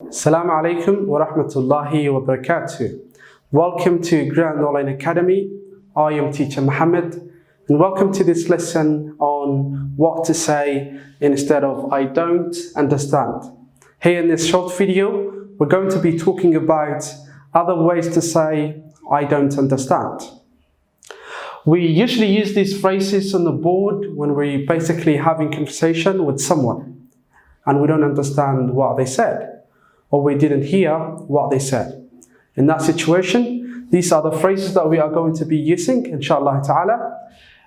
Assalamu alaikum wa rahmatullahi wa barakatuh. Welcome to Grand Online Academy. I am Teacher Muhammad, and welcome to this lesson on what to say instead of I don't understand. Here in this short video, we're going to be talking about other ways to say I don't understand. We usually use these phrases on the board when we're basically having conversation with someone and we don't understand what they said, or we didn't hear what they said. In that situation, these are the phrases that we are going to be using, inshallah ta'ala.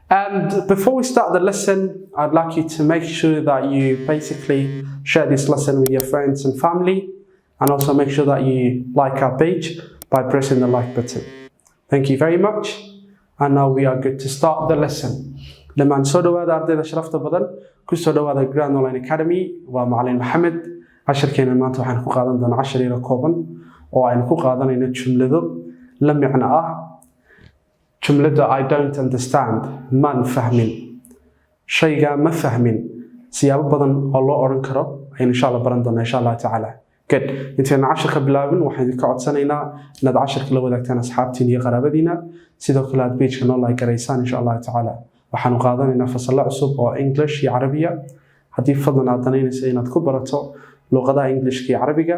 And before we start the lesson, I'd like you to make sure that you basically share this lesson with your friends and family, and also make sure that you like our page by pressing the like button. Thank you very much. And now we are good to start the lesson. Lamaan soo dhawaada ardayda sharafta badan, ku soo dhawaada Grand Online Academy, waa Macallin Maxamed. Casharkeena maanta waxaan ku qaadan doonaa cashar yar kooban oo aynu ku qaadanayno jumlado la micno ah. Jumlada I don't understand, maan fahmin. Shayga ma fahmin. Siyaabo badan oo loo oran karo aynu insha Allah baran doonaa insha Allah ta'ala. Good. Intaan casharka bilaabin waxaan idinka codsanaynaa inaad casharka la wadaagtaan asxaabtiin iyo qaraabadiina, sidoo kale aad page-ka noo like garaysaan insha Allah ta'ala. Waxaanu qaadanaynaa fasalo cusub oo English iyo Carabiya. Haddii fadlan aad danaynayso inaad ku barato luqadaha Englishka iyo Carabiga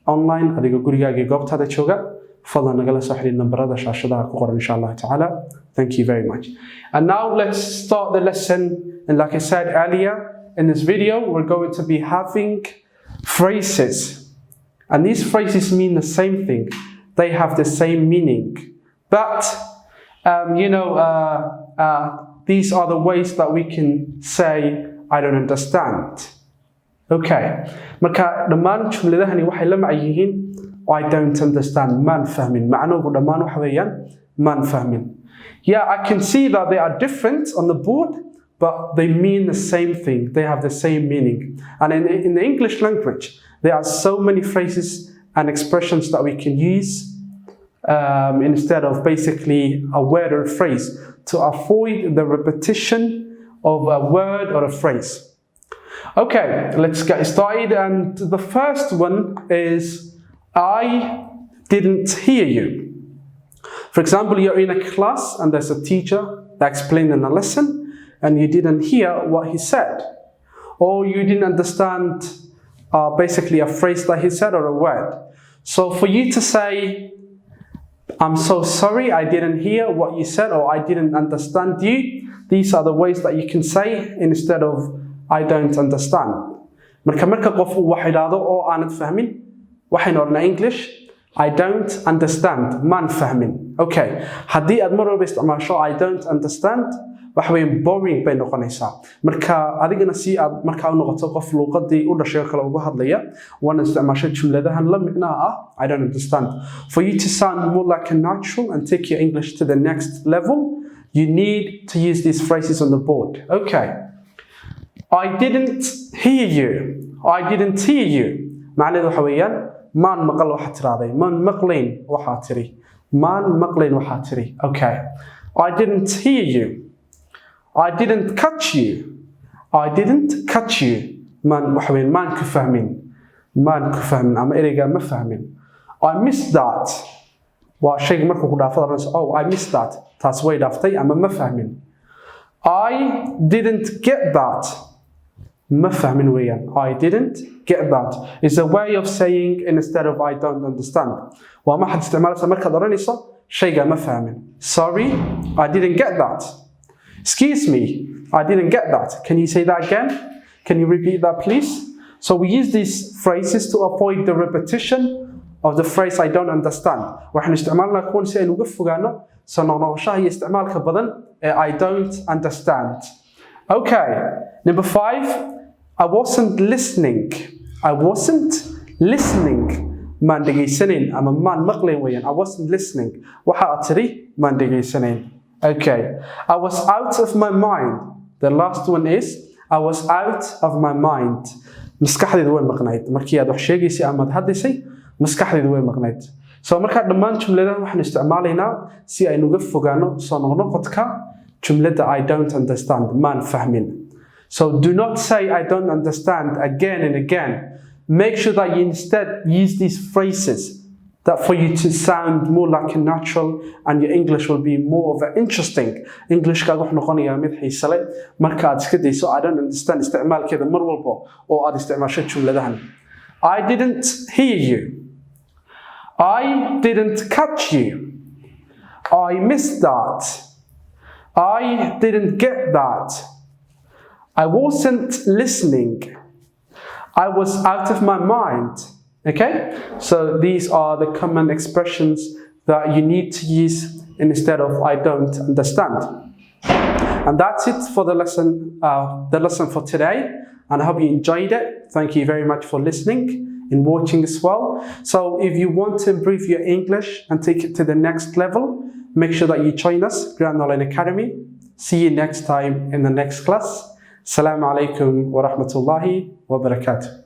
online adiga gurigaaga iyo goobtaada jooga, fadlan nagala soo xiriir nambarada shaashadaha ku qoran insha Allah ta'ala. Thank you very much. And now let's start the lesson. And like I said earlier, in this video we're going to be having phrases. And these phrases mean the same thing. They have the same meaning. But these are the ways that we can say I don't understand. Okay. Marka dhammaan jumladahani waxay la macno yihiin I don't understand, maan fahmin. Macnuhu dhammaan waxa weeyaan maan fahmin. Yeah, I can see that they are different on the board, but they mean the same thing. They have the same meaning. And in the English language, there are so many phrases and expressions that we can use instead of basically a word or a phrase to avoid the repetition of a word or a phrase. Okay, let's get started. And the first one is I didn't hear you. For example, you're in a class and there's a teacher that explained in a lesson and you didn't hear what he said, or you didn't understand basically a phrase that he said or a word. So for you to say, I'm so sorry, I didn't hear what you said, or I didn't understand you, these are the ways that you can say instead of I don't understand. Marka qof uu wax yiraahdo oo aanad fahmin, waxaynu ornaa English, I don't understand, maan fahmin. Okay, haddii aad mar walba isticmaasho I don't understand, wax weyn boring bay noqonaysaa. Marka adigana si aad marka u noqoto qof luqadii u dhashay kale uga hadlaya, waan isticmaasho jumladahan la micno ah I don't understand. For you to sound more like a natural and take your English to the next level, you need to use these phrases on the board. Okay. I didn't hear you. I didn't hear you. معناه waxa weeyaan maan maqal waxa tiraaday, maan maqlayn waxa tiri, maan maqlayn waxa tiri. Okay. I didn't hear you. I didn't catch you. I didn't catch you. Maan waxa weeyaan maan ku fahmin ama ereyga ma fahmin. I missed that. Waa shay markuu ku dhaafado oh I missed that. Taas way dhaaftay ama ma fahmin. I didn't get that. Ma fahmin weeyaan. I didn't get that. It's a way of saying instead of I don't understand. Waa ma xad isticmaalaysa markaad oranayso shayga ma fahmin. Sorry, I didn't get that. Excuse me, I didn't get that. Can you say that again? Can you repeat that please? So we use these phrases to avoid the repetition of the phrase I don't understand. Waxaan isticmaalnaa kuwan si aynu uga fogaano soo noqnoqoshaha iyo isticmaalka badan ee I don't understand. Okay, number 5. I wasn't listening. I wasn't listening. Maan dhegaysanayn ama maan maqlayn weeyaan. I wasn't listening. Waxa aad tiri maan dhegaysanayn. Okay. I was out of my mind. The last one is I was out of my mind. Maskaxdaydu way maqnayd. Markii aad wax sheegaysay ama aad hadlaysay, maskaxdaydu way maqnayd. So marka dhammaan jumladahan waxaan isticmaalaynaa si aynu uga fogaano soo noqnoqodka jumlada I don't understand, maan fahmin. So do not say I don't understand again and again. make sure that you instead use these phrases that for you to sound more like a natural, and your English will be more of an interesting. Englishkaaga wuxuu noqonayaa mid xiiso leh marka aad iska dayso I don't understand isticmaalkeeda mar walba oo aad isticmaasho jumladahan. I didn't hear you. I didn't catch you. I missed that. I didn't get that. I wasn't listening. I was out of my mind. Okay? So these are the common expressions that you need to use instead of I don't understand. And that's it for the lesson for today. And I hope you enjoyed it. Thank you very much for listening and watching as well. So if you want to improve your English and take it to the next level, make sure that you join us, Grand Online Academy. See you next time in the next class. Assalamu alaikum wa rahmatullahi wa barakatuh.